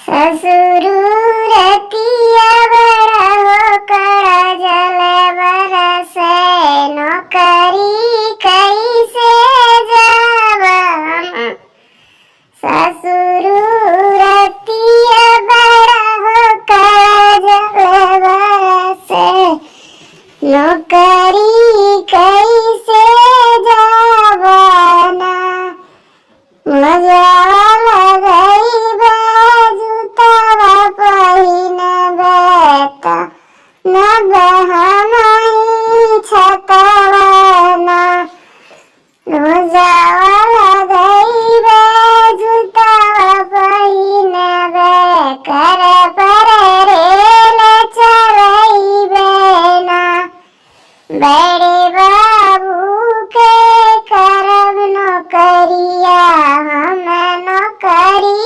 ससुरुरतिया बड़ा होकर जल बरसे नौकरी कैसे जाब हम। ससुरुरतिया बड़ा होकर जल बरसे नौकरी कैसे जाब ना। मजा लगई जूतावा पहिनबे त न बहनई छतवा ना। मजा लगई जूतावा पहिनबे कर पर रेल चलइबे ना। बड़े बाबू के करब नौकरिया हम नौकरी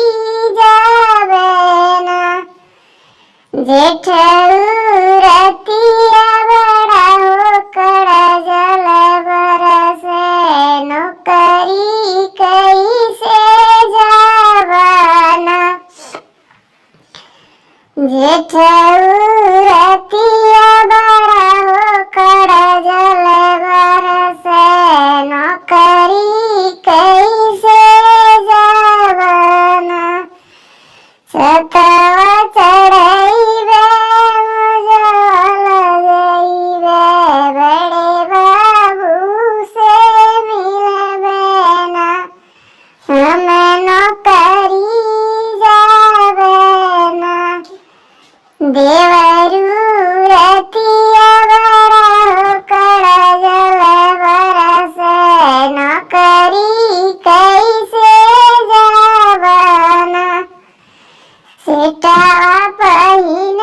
जाबे ना। जेठउरतिया बड़ा होकर जल बरसे नौकरी कैसे जाब ना। जेठउरतिया बड़ा होकर जल बरसे नौकरी कैसे जाब ना। छतवा चढ़इबे मजा लगइबे बड़े बाबू से मिलबे ना। हम नौकरी जाबे ना। देवरुरतिया बड़ा होकर जल बरसे नौकरी कैसे जाब ना। सेठवा पहिन